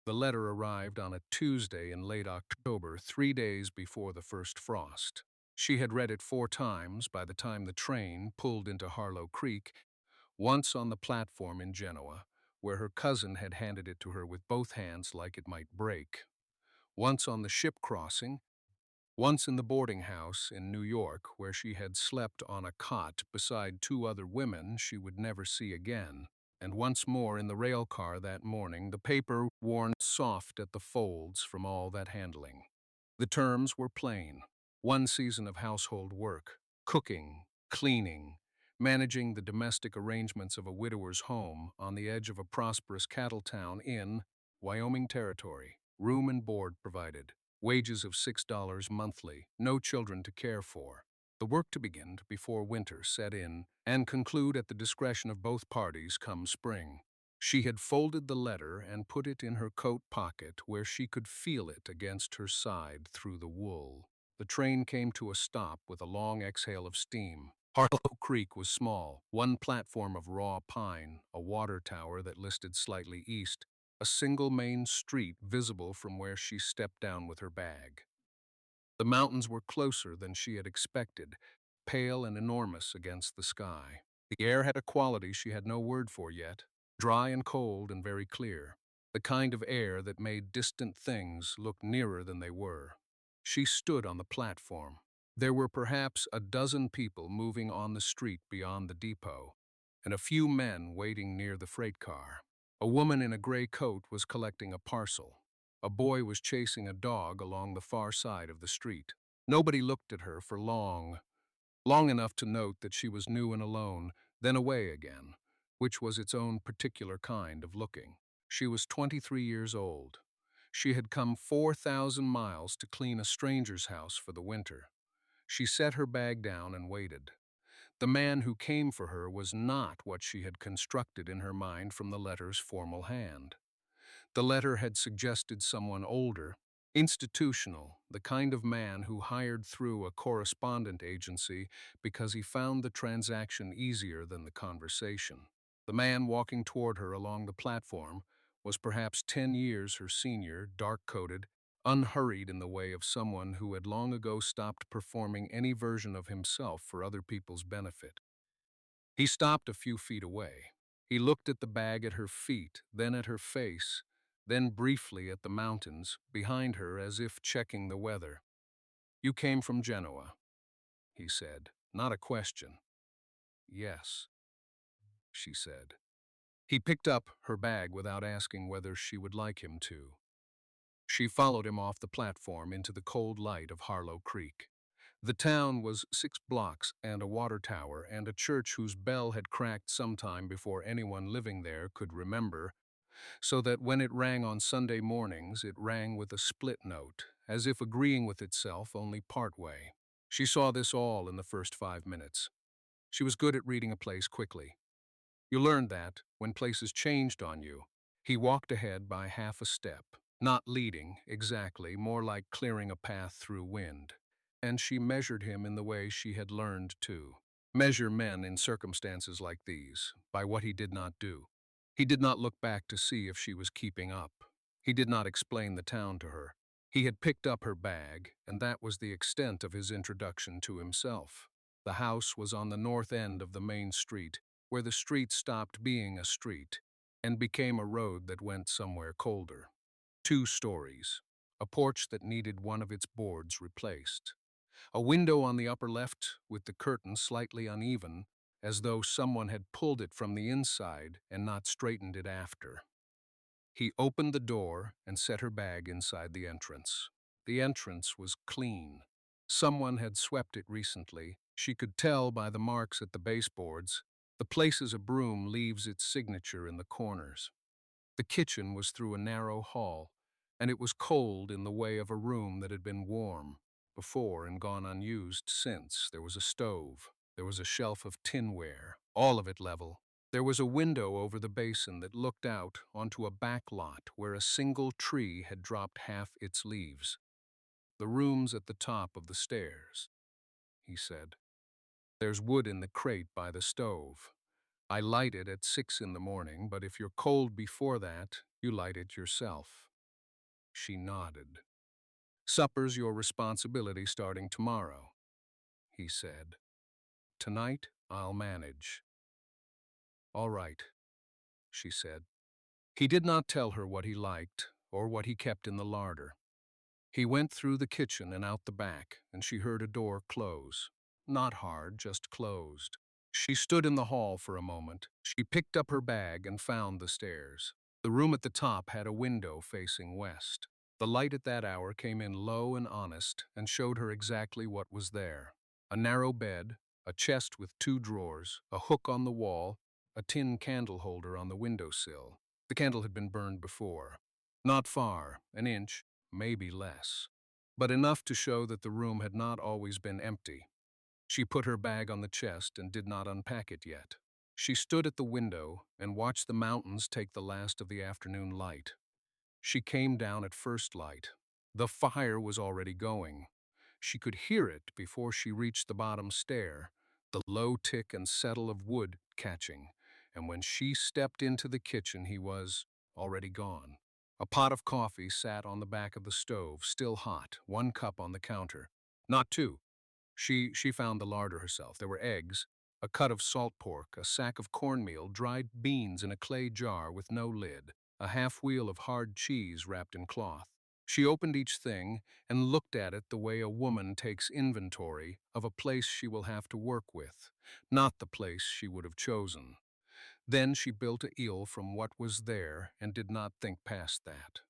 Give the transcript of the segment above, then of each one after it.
The letter arrived on a Tuesday in late October, 3 days before the first frost. She had read it 4 times by the time the train pulled into Harlo Creek, once on the platform in Genoa, where her cousin had handed it to her with both hands like it might break, once on the ship crossing, once in the boarding house in New York, where she had slept on a cot beside 2 other women she would never see again, and once more in the rail car that morning, the paper worn soft at the folds from all that handling. The terms were plain: 1 season of household work, cooking, cleaning, managing the domestic arrangements of a widower's home on the edge of a prosperous cattle town in Wyoming Territory, room and board provided. Wages of $6 monthly, no children to care for. The work to begin before winter set in and conclude at the discretion of both parties come spring. She had folded the letter and put it in her coat pocket where she could feel it against her side through the wool. The train came to a stop with a long exhale of steam. Harlow Creek was small, one platform of raw pine, a water tower that listed slightly east, a single main street visible from where she stepped down with her bag. The mountains were closer than she had expected, pale and enormous against the sky. The air had a quality she had no word for yet, dry and cold and very clear, the kind of air that made distant things look nearer than they were. She stood on the platform. There were perhaps a dozen people moving on the street beyond the depot, and a few men waiting near the freight car. A woman in a gray coat was collecting a parcel. A boy was chasing a dog along the far side of the street. Nobody looked at her for long enough to note that she was new and alone, then away again, which was its own particular kind of looking. She was 23 years old. She had come 4,000 miles to clean a stranger's house for the winter. She set her bag down and waited. The man who came for her was not what she had constructed in her mind from the letter's formal hand. The letter had suggested someone older, institutional, the kind of man who hired through a correspondent agency because he found the transaction easier than the conversation. The man walking toward her along the platform was perhaps 10 years her senior, dark-coated, unhurried in the way of someone who had long ago stopped performing any version of himself for other people's benefit. He stopped a few feet away. He looked at the bag at her feet, then at her face, then briefly at the mountains behind her as if checking the weather. "You came from Genoa," he said. Not a question. "Yes," she said. He picked up her bag without asking whether she would like him to. She followed him off the platform into the cold light of Harlow Creek. The town was 6 blocks and a water tower and a church whose bell had cracked sometime before anyone living there could remember, so that when it rang on Sunday mornings, it rang with a split note, as if agreeing with itself only part way. She saw this all in the first 5 minutes. She was good at reading a place quickly. You learned that when places changed on you. He walked ahead by half a step, not leading, exactly, more like clearing a path through wind. And she measured him in the way she had learned to measure men in circumstances like these, by what he did not do. He did not look back to see if she was keeping up. He did not explain the town to her. He had picked up her bag, and that was the extent of his introduction to himself. The house was on the north end of the main street, where the street stopped being a street and became a road that went somewhere colder. 2 stories. A porch that needed one of its boards replaced. A window on the upper left with the curtain slightly uneven, as though someone had pulled it from the inside and not straightened it after. He opened the door and set her bag inside the entrance. The entrance was clean. Someone had swept it recently. She could tell by the marks at the baseboards, the places a broom leaves its signature in the corners. The kitchen was through a narrow hall, and it was cold in the way of a room that had been warm before and gone unused since. There was a stove. There was a shelf of tinware, all of it level. There was a window over the basin that looked out onto a back lot where a single tree had dropped half its leaves. "The room's at the top of the stairs," he said. "There's wood in the crate by the stove. I light it at 6 in the morning, but if you're cold before that, you light it yourself." She nodded. "Supper's your responsibility starting tomorrow," he said. "Tonight, I'll manage." "All right," she said. He did not tell her what he liked or what he kept in the larder. He went through the kitchen and out the back, and she heard a door close. Not hard, just closed. She stood in the hall for a moment. She picked up her bag and found the stairs. The room at the top had a window facing west. The light at that hour came in low and honest and showed her exactly what was there. A narrow bed, a chest with 2 drawers, a hook on the wall, a tin candle holder on the windowsill. The candle had been burned before. Not far, an inch, maybe less, but enough to show that the room had not always been empty. She put her bag on the chest and did not unpack it yet. She stood at the window and watched the mountains take the last of the afternoon light. She came down at first light. The fire was already going. She could hear it before she reached the bottom stair, the low tick and settle of wood catching, and when she stepped into the kitchen he was already gone. A pot of coffee sat on the back of the stove, still hot, 1 cup on the counter. Not 2. She found the larder herself. There were eggs, a cut of salt pork, a sack of cornmeal, dried beans in a clay jar with no lid, a half-wheel of hard cheese wrapped in cloth. She opened each thing and looked at it the way a woman takes inventory of a place she will have to work with, not the place she would have chosen. Then she built a eel from what was there and did not think past that.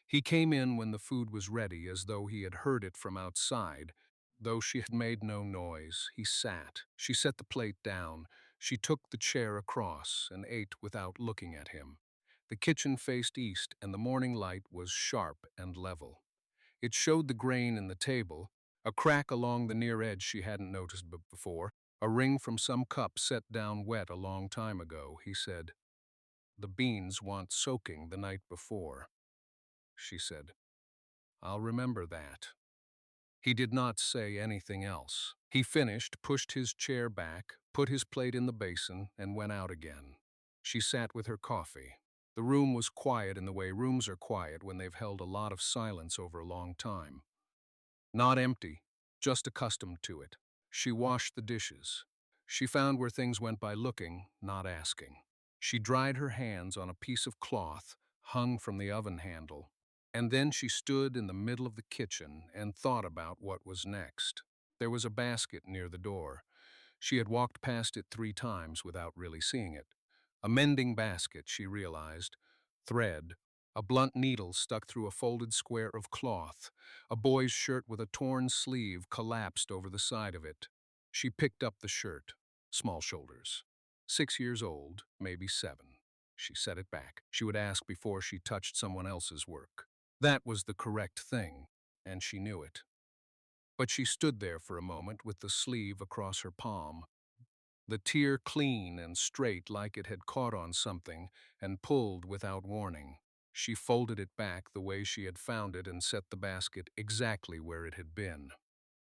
He came in when the food was ready, as though he had heard it from outside. Though she had made no noise, he sat. She set the plate down. She took the chair across and ate without looking at him. The kitchen faced east, and the morning light was sharp and level. It showed the grain in the table, a crack along the near edge she hadn't noticed before, a ring from some cup set down wet a long time ago. He said, "The beans want soaking the night before." She said, "I'll remember that." He did not say anything else. He finished, pushed his chair back, put his plate in the basin, and went out again. She sat with her coffee. The room was quiet in the way rooms are quiet when they've held a lot of silence over a long time. Not empty, just accustomed to it. She washed the dishes. She found where things went by looking, not asking. She dried her hands on a piece of cloth hung from the oven handle, and then she stood in the middle of the kitchen and thought about what was next. There was a basket near the door. She had walked past it 3 times without really seeing it. A mending basket, she realized. Thread, a blunt needle stuck through a folded square of cloth. A boy's shirt with a torn sleeve collapsed over the side of it. She picked up the shirt. Small shoulders. 6 years old, maybe 7. She set it back. She would ask before she touched someone else's work. That was the correct thing, and she knew it. But she stood there for a moment with the sleeve across her palm, the tear clean and straight like it had caught on something and pulled without warning. She folded it back the way she had found it and set the basket exactly where it had been.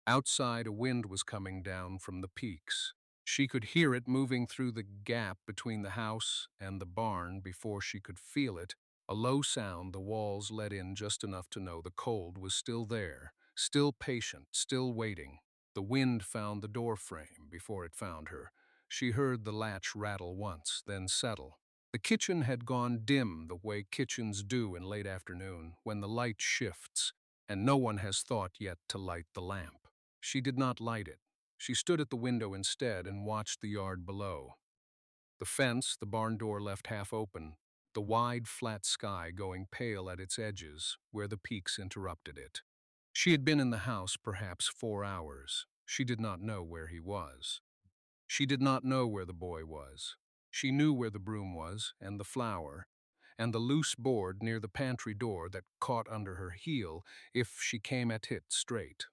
Outside, a wind was coming down from the peaks. She could hear it moving through the gap between the house and the barn before she could feel it. A low sound the walls let in just enough to know the cold was still there, still patient, still waiting. The wind found the door frame before it found her. She heard the latch rattle once, then settle. The kitchen had gone dim the way kitchens do in late afternoon, when the light shifts, and no one has thought yet to light the lamp. She did not light it. She stood at the window instead and watched the yard below. The fence, the barn door left half open, the wide, flat sky going pale at its edges where the peaks interrupted it. She had been in the house perhaps 4 hours. She did not know where he was. She did not know where the boy was. She knew where the broom was, and the flour, and the loose board near the pantry door that caught under her heel if she came at it straight.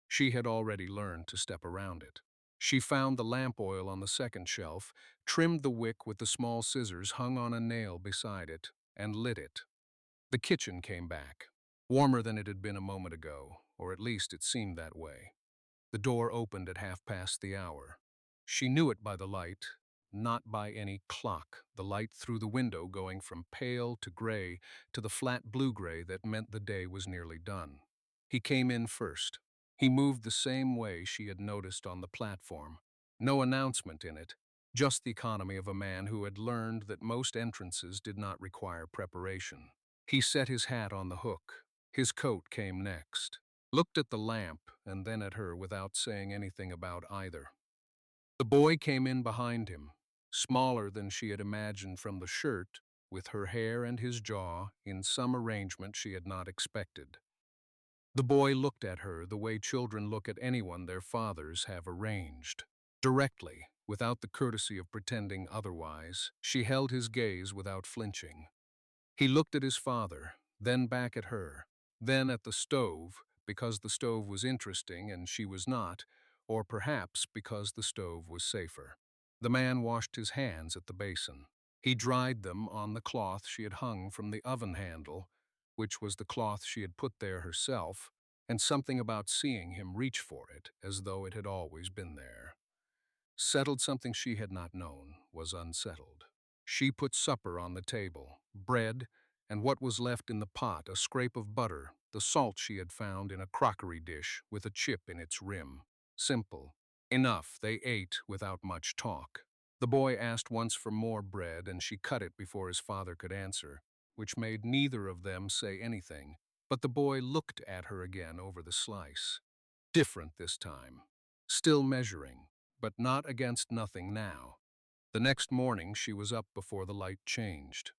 She had already learned to step around it. She found the lamp oil on the second shelf, trimmed the wick with the small scissors hung on a nail beside it, and lit it. The kitchen came back, warmer than it had been a moment ago, or at least it seemed that way. The door opened at 1/2 past the hour. She knew it by the light, not by any clock, the light through the window going from pale to gray to the flat blue-gray that meant the day was nearly done. He came in first. He moved the same way she had noticed on the platform. No announcement in it, just the economy of a man who had learned that most entrances did not require preparation. He set his hat on the hook. His coat came next. Looked at the lamp and then at her without saying anything about either. The boy came in behind him, smaller than she had imagined from the shirt, with her hair and his jaw in some arrangement she had not expected. The boy looked at her the way children look at anyone their fathers have arranged. Directly, without the courtesy of pretending otherwise, she held his gaze without flinching. He looked at his father, then back at her, then at the stove, because the stove was interesting and she was not, or perhaps because the stove was safer. The man washed his hands at the basin. He dried them on the cloth she had hung from the oven handle, which was the cloth she had put there herself, and something about seeing him reach for it, as though it had always been there. Settled something she had not known was unsettled. She put supper on the table, bread, and what was left in the pot, a scrape of butter, the salt she had found in a crockery dish with a chip in its rim. Simple. Enough, they ate without much talk. The boy asked once for more bread, and she cut it before his father could answer, which made neither of them say anything, but the boy looked at her again over the slice. Different this time. Still measuring, but not against nothing now. The next morning she was up before the light changed.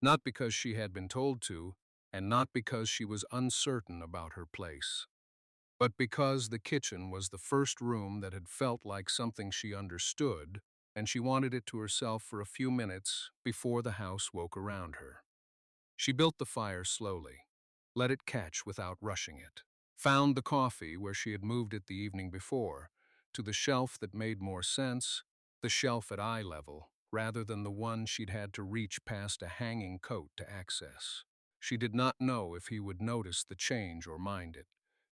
Not because she had been told to, and not because she was uncertain about her place, but because the kitchen was the first room that had felt like something she understood, and she wanted it to herself for a few minutes before the house woke around her. She built the fire slowly, let it catch without rushing it, found the coffee where she had moved it the evening before, to the shelf that made more sense, the shelf at eye level, rather than the one she'd had to reach past a hanging coat to access. She did not know if he would notice the change or mind it.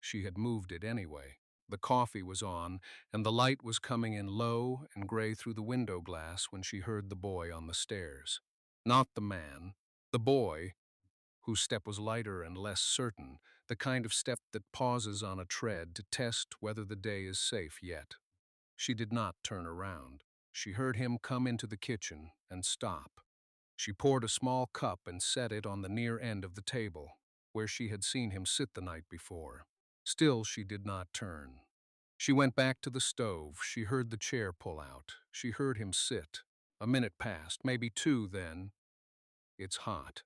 She had moved it anyway. The coffee was on, and the light was coming in low and gray through the window glass when she heard the boy on the stairs. Not the man, the boy, whose step was lighter and less certain, the kind of step that pauses on a tread to test whether the day is safe yet. She did not turn around. She heard him come into the kitchen and stop. She poured a small cup and set it on the near end of the table, where she had seen him sit the night before. Still she did not turn. She went back to the stove. She heard the chair pull out. She heard him sit. A minute passed, maybe two then. "It's hot,"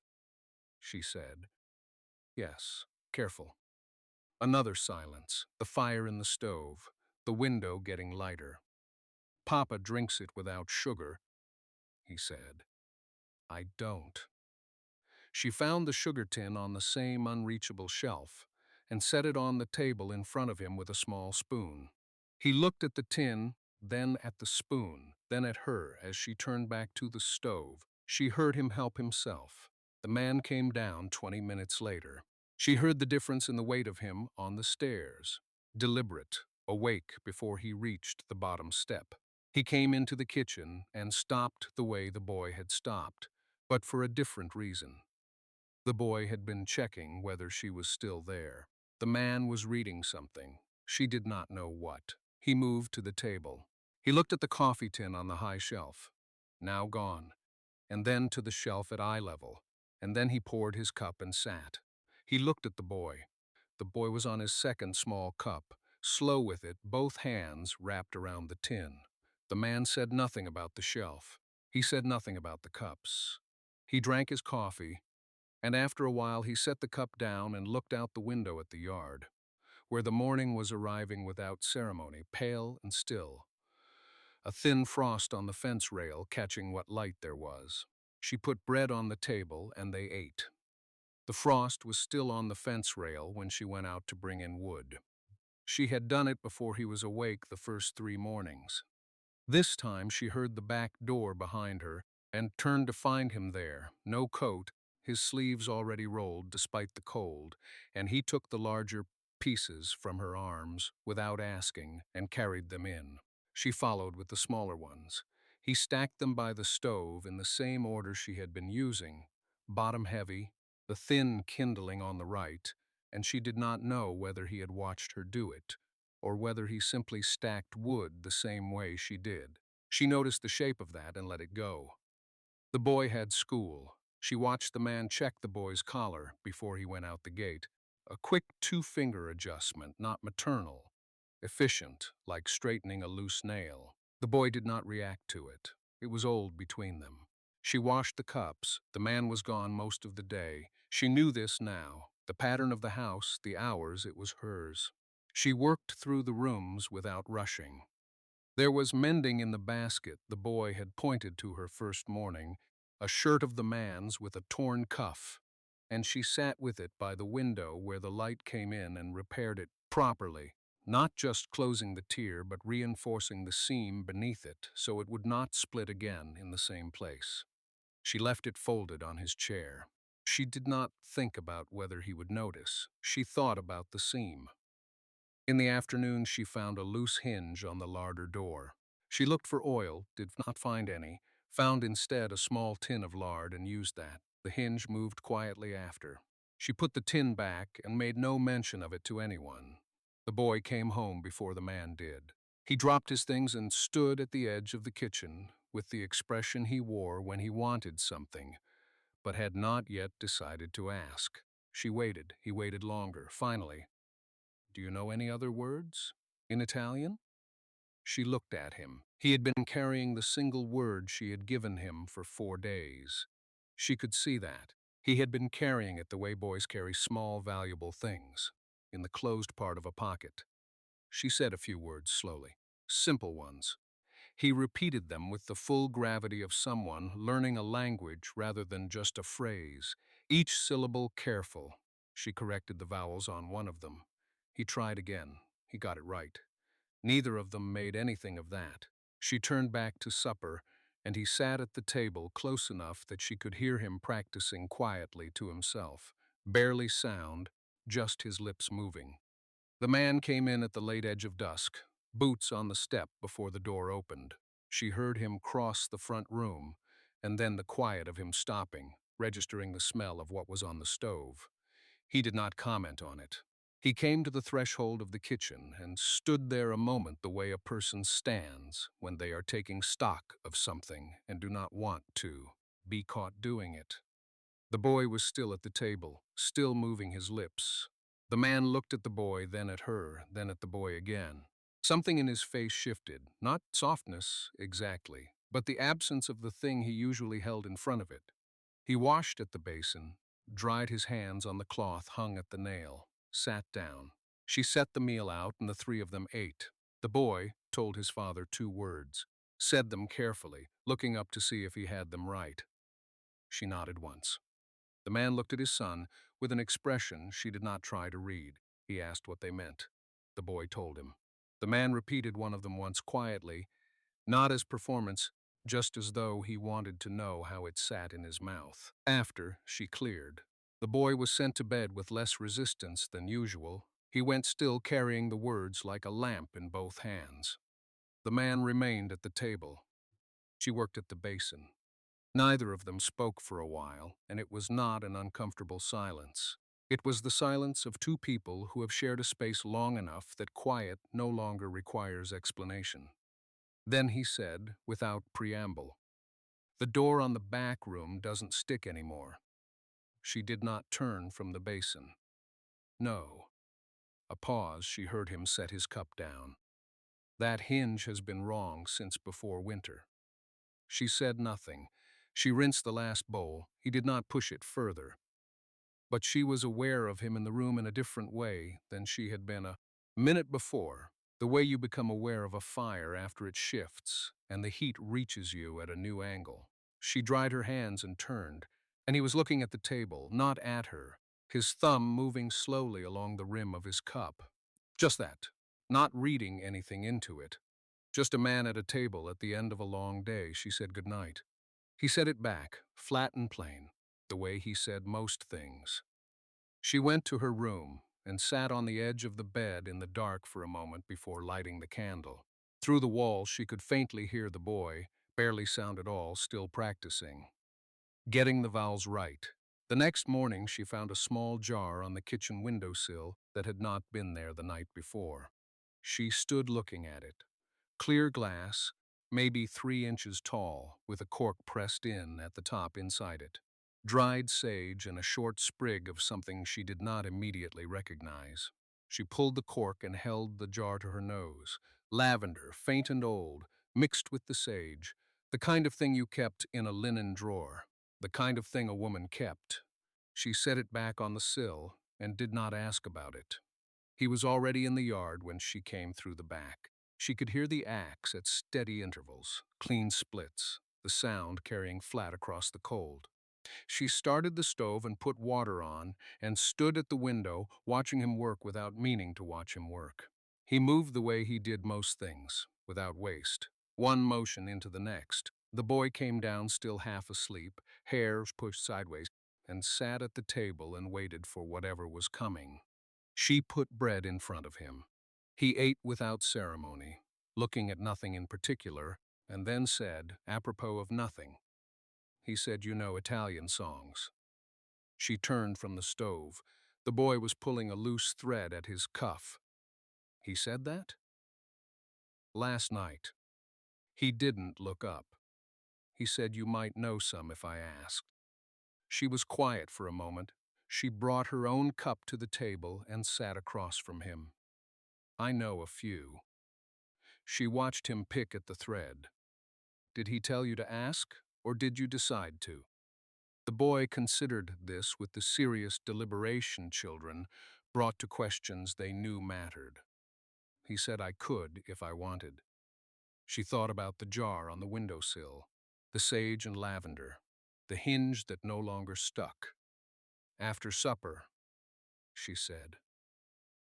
she said. "Yes, careful." Another silence, the fire in the stove, the window getting lighter. "Papa drinks it without sugar," he said. "I don't." She found the sugar tin on the same unreachable shelf and set it on the table in front of him with a small spoon. He looked at the tin, then at the spoon, then at her as she turned back to the stove. She heard him help himself. The man came down 20 minutes later. She heard the difference in the weight of him on the stairs. Deliberate, awake before he reached the bottom step. He came into the kitchen and stopped the way the boy had stopped, but for a different reason. The boy had been checking whether she was still there. The man was reading something. She did not know what. He moved to the table. He looked at the coffee tin on the high shelf, now gone, and then to the shelf at eye level, and then he poured his cup and sat. He looked at the boy. The boy was on his second small cup, slow with it, both hands wrapped around the tin. The man said nothing about the shelf. He said nothing about the cups. He drank his coffee, and after a while he set the cup down and looked out the window at the yard, where the morning was arriving without ceremony, pale and still, a thin frost on the fence rail catching what light there was. She put bread on the table, and they ate. The frost was still on the fence rail when she went out to bring in wood. She had done it before he was awake the first 3 mornings. This time she heard the back door behind her and turned to find him there, no coat, his sleeves already rolled despite the cold, and he took the larger pieces from her arms without asking and carried them in. She followed with the smaller ones. He stacked them by the stove in the same order she had been using, bottom heavy, the thin kindling on the right, and she did not know whether he had watched her do it, or whether he simply stacked wood the same way she did. She noticed the shape of that and let it go. The boy had school. She watched the man check the boy's collar before he went out the gate. A quick two-finger adjustment, not maternal. Efficient, like straightening a loose nail. The boy did not react to it. It was old between them. She washed the cups. The man was gone most of the day. She knew this now. The pattern of the house, the hours, it was hers. She worked through the rooms without rushing. There was mending in the basket the boy had pointed to her first morning, a shirt of the man's with a torn cuff, and she sat with it by the window where the light came in and repaired it properly, not just closing the tear but reinforcing the seam beneath it so it would not split again in the same place. She left it folded on his chair. She did not think about whether he would notice. She thought about the seam. In the afternoon, she found a loose hinge on the larder door. She looked for oil, did not find any, found instead a small tin of lard and used that. The hinge moved quietly after. She put the tin back and made no mention of it to anyone. The boy came home before the man did. He dropped his things and stood at the edge of the kitchen with the expression he wore when he wanted something, but had not yet decided to ask. She waited. He waited longer. Finally, "Do you know any other words? In Italian?" She looked at him. He had been carrying the single word she had given him for 4 days. She could see that. He had been carrying it the way boys carry small, valuable things, in the closed part of a pocket. She said a few words slowly. Simple ones. He repeated them with the full gravity of someone learning a language rather than just a phrase, each syllable careful. She corrected the vowels on one of them. He tried again. He got it right. Neither of them made anything of that. She turned back to supper, and he sat at the table close enough that she could hear him practicing quietly to himself. Barely sound, just his lips moving. The man came in at the late edge of dusk, boots on the step before the door opened. She heard him cross the front room, and then the quiet of him stopping, registering the smell of what was on the stove. He did not comment on it. He came to the threshold of the kitchen and stood there a moment the way a person stands when they are taking stock of something and do not want to be caught doing it. The boy was still at the table, still moving his lips. The man looked at the boy, then at her, then at the boy again. Something in his face shifted, not softness exactly, but the absence of the thing he usually held in front of it. He washed at the basin, dried his hands on the cloth hung at the nail, sat down. She set the meal out and the three of them ate. The boy told his father 2 words, said them carefully, looking up to see if he had them right. She nodded once. The man looked at his son with an expression she did not try to read. He asked what they meant. The boy told him. The man repeated one of them once quietly, not as performance, just as though he wanted to know how it sat in his mouth. After, she cleared. The boy was sent to bed with less resistance than usual. He went still carrying the words like a lamp in both hands. The man remained at the table. She worked at the basin. Neither of them spoke for a while, and it was not an uncomfortable silence. It was the silence of two people who have shared a space long enough that quiet no longer requires explanation. Then he said, without preamble, "The door on the back room doesn't stick anymore." She did not turn from the basin. "No." A pause, she heard him set his cup down. "That hinge has been wrong since before winter." She said nothing. She rinsed the last bowl. He did not push it further. But she was aware of him in the room in a different way than she had been a minute before, the way you become aware of a fire after it shifts and the heat reaches you at a new angle. She dried her hands and turned, and he was looking at the table, not at her, his thumb moving slowly along the rim of his cup. Just that, not reading anything into it. Just a man at a table at the end of a long day. She said goodnight. He said it back, flat and plain, the way he said most things. She went to her room and sat on the edge of the bed in the dark for a moment before lighting the candle. Through the wall she could faintly hear the boy, barely sound at all, still practicing. Getting the vowels right. The next morning, she found a small jar on the kitchen windowsill that had not been there the night before. She stood looking at it. Clear glass, maybe 3 inches tall, with a cork pressed in at the top inside it. Dried sage and a short sprig of something she did not immediately recognize. She pulled the cork and held the jar to her nose. Lavender, faint and old, mixed with the sage. The kind of thing you kept in a linen drawer. The kind of thing a woman kept. She set it back on the sill and did not ask about it. He was already in the yard when she came through the back. She could hear the axe at steady intervals, clean splits, the sound carrying flat across the cold. She started the stove and put water on and stood at the window watching him work without meaning to watch him work. He moved the way he did most things, without waste. One motion into the next. The boy came down still half asleep, hair pushed sideways, and sat at the table and waited for whatever was coming. She put bread in front of him. He ate without ceremony, looking at nothing in particular, and then said, apropos of nothing, he said, "You know Italian songs." She turned from the stove. The boy was pulling a loose thread at his cuff. He said that? Last night. He didn't look up. He said you might know some if I asked. She was quiet for a moment. She brought her own cup to the table and sat across from him. I know a few. She watched him pick at the thread. Did he tell you to ask, or did you decide to? The boy considered this with the serious deliberation children brought to questions they knew mattered. He said I could if I wanted. She thought about the jar on the windowsill, the sage and lavender, the hinge that no longer stuck. After supper, she said,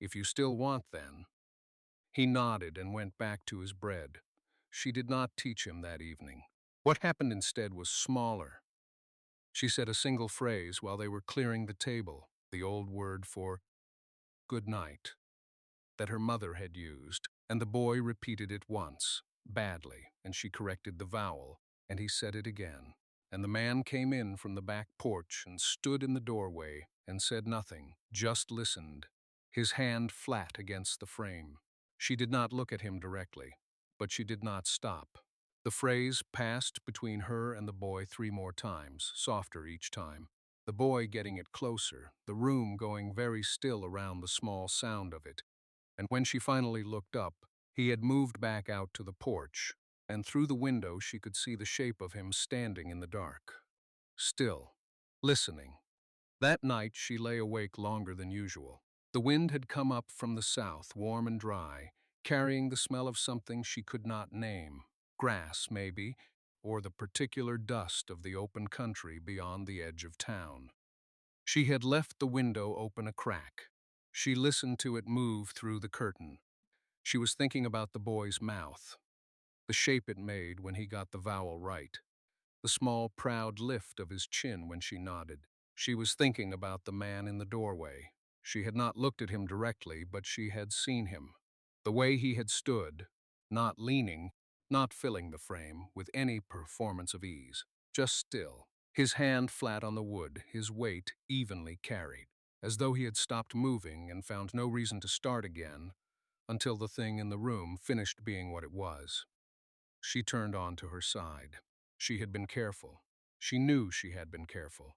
if you still want then. He nodded and went back to his bread. She did not teach him that evening. What happened instead was smaller. She said a single phrase while they were clearing the table, the old word for good night, that her mother had used, and the boy repeated it once, badly, and she corrected the vowel, and he said it again. And the man came in from the back porch and stood in the doorway and said nothing, just listened, his hand flat against the frame. She did not look at him directly, but she did not stop. The phrase passed between her and the boy 3 more times, softer each time. The boy getting it closer, the room going very still around the small sound of it. And when she finally looked up, he had moved back out to the porch, and through the window she could see the shape of him standing in the dark. Still, listening. That night she lay awake longer than usual. The wind had come up from the south, warm and dry, carrying the smell of something she could not name. Grass, maybe, or the particular dust of the open country beyond the edge of town. She had left the window open a crack. She listened to it move through the curtain. She was thinking about the boy's mouth, the shape it made when he got the vowel right, the small, proud lift of his chin when she nodded. She was thinking about the man in the doorway. She had not looked at him directly, but she had seen him. The way he had stood, not leaning, not filling the frame with any performance of ease, just still, his hand flat on the wood, his weight evenly carried, as though he had stopped moving and found no reason to start again until the thing in the room finished being what it was. She turned on to her side. She had been careful. She knew she had been careful.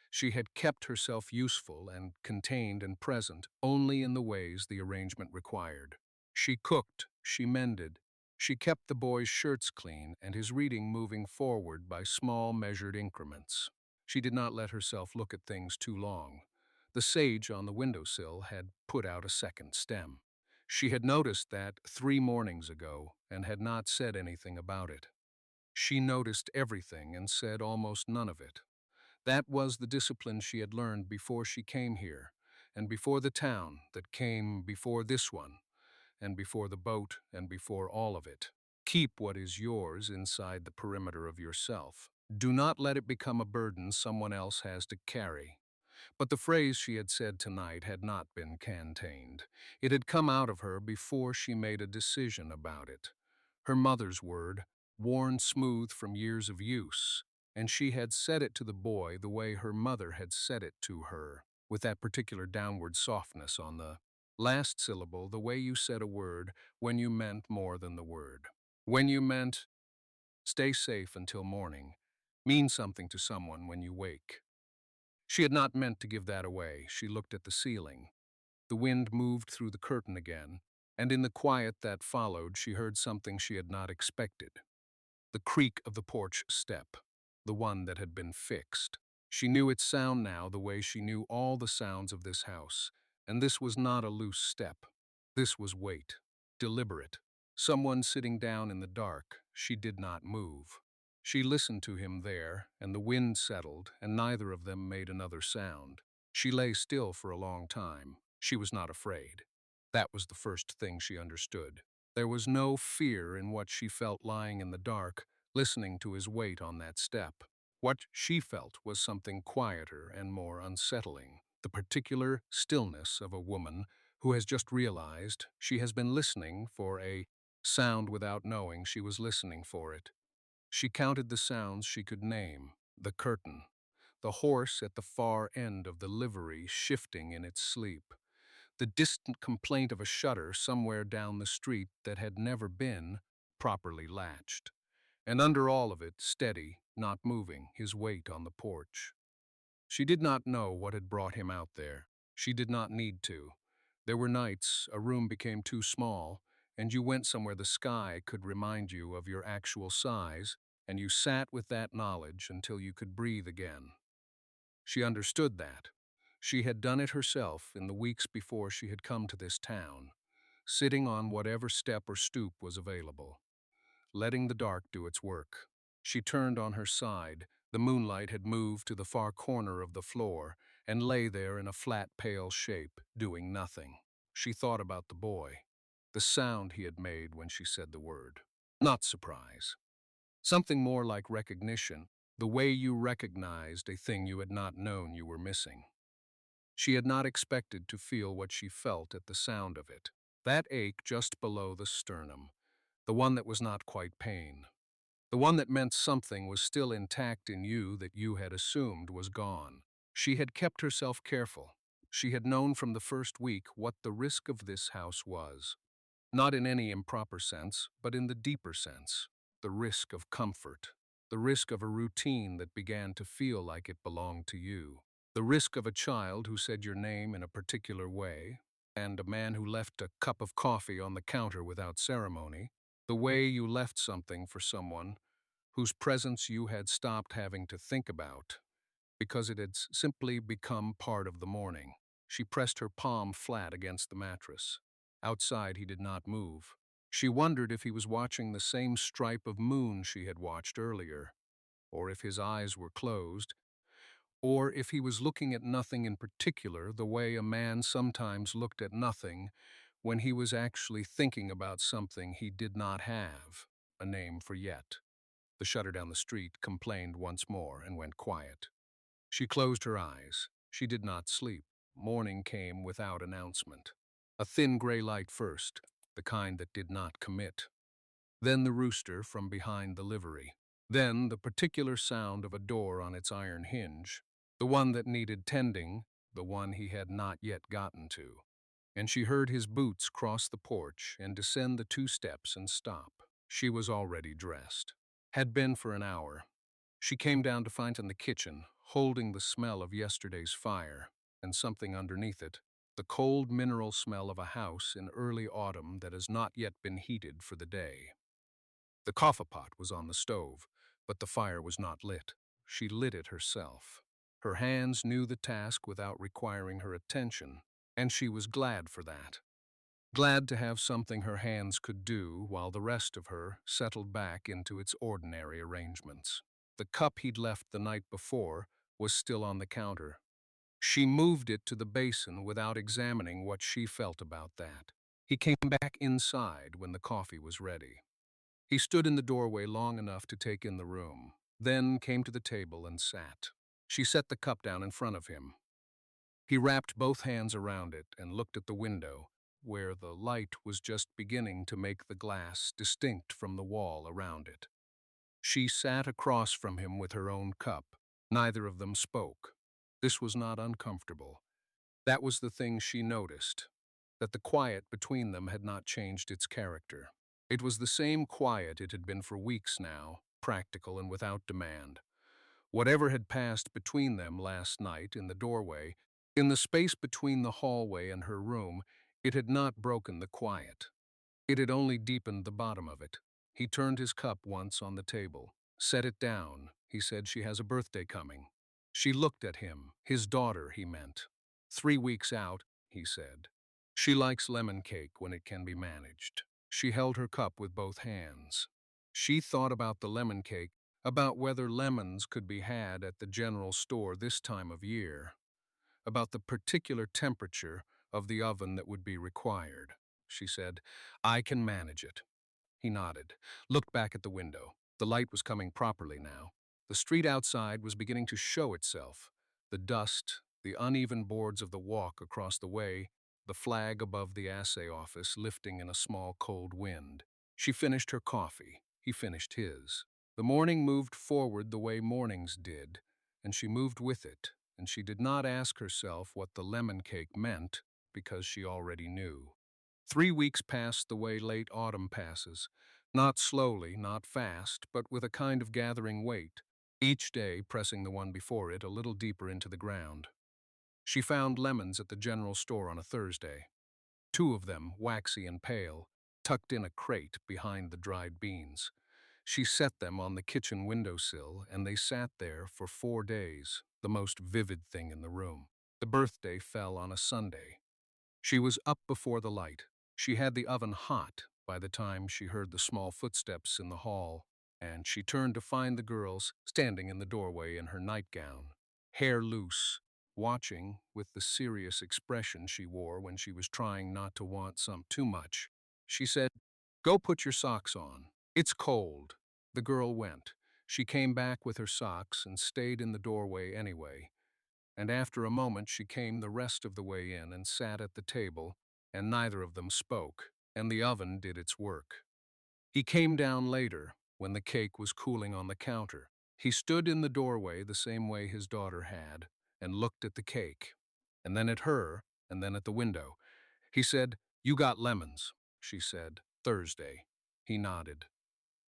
She had kept herself useful and contained and present only in the ways the arrangement required. She cooked, she mended, she kept the boy's shirts clean and his reading moving forward by small measured increments. She did not let herself look at things too long. The sage on the windowsill had put out a second stem. She had noticed that 3 mornings ago and had not said anything about it. She noticed everything and said almost none of it. That was the discipline she had learned before she came here, and before the town that came before this one, and before the boat, and before all of it. Keep what is yours inside the perimeter of yourself. Do not let it become a burden someone else has to carry. But the phrase she had said tonight had not been contained. It had come out of her before she made a decision about it. Her mother's word, worn smooth from years of use, and she had said it to the boy the way her mother had said it to her, with that particular downward softness on the last syllable, the way you said a word when you meant more than the word. When you meant, stay safe until morning, mean something to someone when you wake. She had not meant to give that away. She looked at the ceiling. The wind moved through the curtain again, and in the quiet that followed, she heard something she had not expected. The creak of the porch step, the one that had been fixed. She knew its sound now the way she knew all the sounds of this house, and this was not a loose step. This was weight, deliberate. Someone sitting down in the dark. She did not move. She listened to him there, and the wind settled, and neither of them made another sound. She lay still for a long time. She was not afraid. That was the first thing she understood. There was no fear in what she felt lying in the dark, listening to his weight on that step. What she felt was something quieter and more unsettling, the particular stillness of a woman who has just realized she has been listening for a sound without knowing she was listening for it. She counted the sounds she could name: the curtain, the horse at the far end of the livery shifting in its sleep, the distant complaint of a shutter somewhere down the street that had never been properly latched, and under all of it, steady, not moving, his weight on the porch. She did not know what had brought him out there. She did not need to. There were nights a room became too small, and you went somewhere the sky could remind you of your actual size, and you sat with that knowledge until you could breathe again. She understood that. She had done it herself in the weeks before she had come to this town, sitting on whatever step or stoop was available, letting the dark do its work. She turned on her side. The moonlight had moved to the far corner of the floor and lay there in a flat, pale shape, doing nothing. She thought about the boy, the sound he had made when she said the word. Not surprise. Something more like recognition, the way you recognized a thing you had not known you were missing. She had not expected to feel what she felt at the sound of it. That ache just below the sternum, the one that was not quite pain. The one that meant something was still intact in you that you had assumed was gone. She had kept herself careful. She had known from the first week what the risk of this house was. Not in any improper sense, but in the deeper sense. The risk of comfort. The risk of a routine that began to feel like it belonged to you. The risk of a child who said your name in a particular way, and a man who left a cup of coffee on the counter without ceremony. The way you left something for someone whose presence you had stopped having to think about because it had simply become part of the morning. She pressed her palm flat against the mattress. Outside, he did not move. She wondered if he was watching the same stripe of moon she had watched earlier, or if his eyes were closed, or if he was looking at nothing in particular the way a man sometimes looked at nothing when he was actually thinking about something he did not have a name for yet. The shutter down the street complained once more and went quiet. She closed her eyes. She did not sleep. Morning came without announcement. A thin gray light first, the kind that did not commit. Then the rooster from behind the livery. Then the particular sound of a door on its iron hinge, the one that needed tending, the one he had not yet gotten to. And she heard his boots cross the porch and descend the 2 steps and stop. She was already dressed. Had been for an hour. She came down to find in the kitchen, holding the smell of yesterday's fire, and something underneath it, the cold mineral smell of a house in early autumn that has not yet been heated for the day. The coffee pot was on the stove, but the fire was not lit. She lit it herself. Her hands knew the task without requiring her attention, and she was glad for that. Glad to have something her hands could do while the rest of her settled back into its ordinary arrangements. The cup he'd left the night before was still on the counter. She moved it to the basin without examining what she felt about that. He came back inside when the coffee was ready. He stood in the doorway long enough to take in the room, then came to the table and sat. She set the cup down in front of him. He wrapped both hands around it and looked at the window, where the light was just beginning to make the glass distinct from the wall around it. She sat across from him with her own cup. Neither of them spoke. This was not uncomfortable. That was the thing she noticed, that the quiet between them had not changed its character. It was the same quiet it had been for weeks now, practical and without demand. Whatever had passed between them last night in the doorway, in the space between the hallway and her room, it had not broken the quiet. It had only deepened the bottom of it. He turned his cup once on the table. Set it down. He said, she has a birthday coming. She looked at him. His daughter, he meant. 3 weeks out, he said. She likes lemon cake when it can be managed. She held her cup with both hands. She thought about the lemon cake, about whether lemons could be had at the general store this time of year, about the particular temperature of the oven that would be required. She said, I can manage it. He nodded, looked back at the window. The light was coming properly now. The street outside was beginning to show itself. The dust, the uneven boards of the walk across the way, the flag above the assay office lifting in a small cold wind. She finished her coffee. He finished his. The morning moved forward the way mornings did, and she moved with it, and she did not ask herself what the lemon cake meant because she already knew. 3 weeks passed the way late autumn passes, not slowly, not fast, but with a kind of gathering weight, each day pressing the one before it a little deeper into the ground. She found lemons at the general store on a Thursday, 2 of them, waxy and pale, tucked in a crate behind the dried beans. She set them on the kitchen windowsill, and they sat there for 4 days, the most vivid thing in the room. The birthday fell on a Sunday. She was up before the light. She had the oven hot by the time she heard the small footsteps in the hall, and she turned to find the girls standing in the doorway in her nightgown, hair loose, watching with the serious expression she wore when she was trying not to want some too much. She said, Go put your socks on. It's cold. The girl went. She came back with her socks and stayed in the doorway anyway. And after a moment she came the rest of the way in and sat at the table, and neither of them spoke, and the oven did its work. He came down later, when the cake was cooling on the counter. He stood in the doorway the same way his daughter had, and looked at the cake, and then at her, and then at the window. He said, You got lemons, she said, Thursday. He nodded.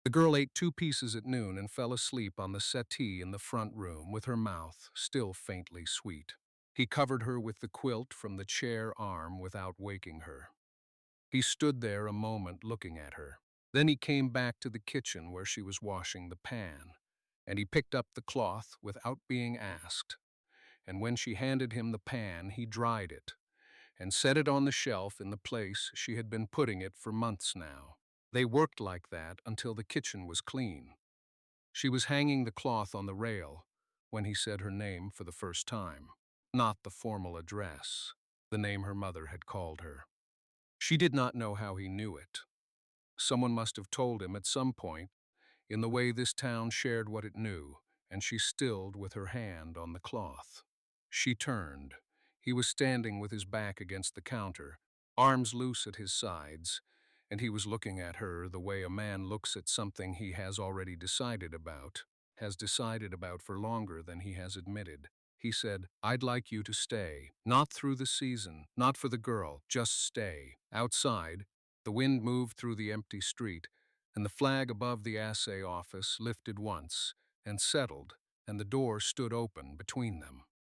The girl ate 2 pieces at noon and fell asleep on the settee in the front room with her mouth still faintly sweet. He covered her with the quilt from the chair arm without waking her. He stood there a moment looking at her. Then he came back to the kitchen where she was washing the pan, and he picked up the cloth without being asked. And when she handed him the pan, he dried it and set it on the shelf in the place she had been putting it for months now. They worked like that until the kitchen was clean. She was hanging the cloth on the rail when he said her name for the first time, not the formal address, the name her mother had called her. She did not know how he knew it. Someone must have told him at some point, in the way this town shared what it knew, and she stilled with her hand on the cloth. She turned. He was standing with his back against the counter, arms loose at his sides, and he was looking at her the way a man looks at something he has already has decided about for longer than he has admitted. He said, I'd like you to stay, not through the season, not for the girl, just stay. Outside, the wind moved through the empty street, and the flag above the assay office lifted once and settled, and the door stood open between them.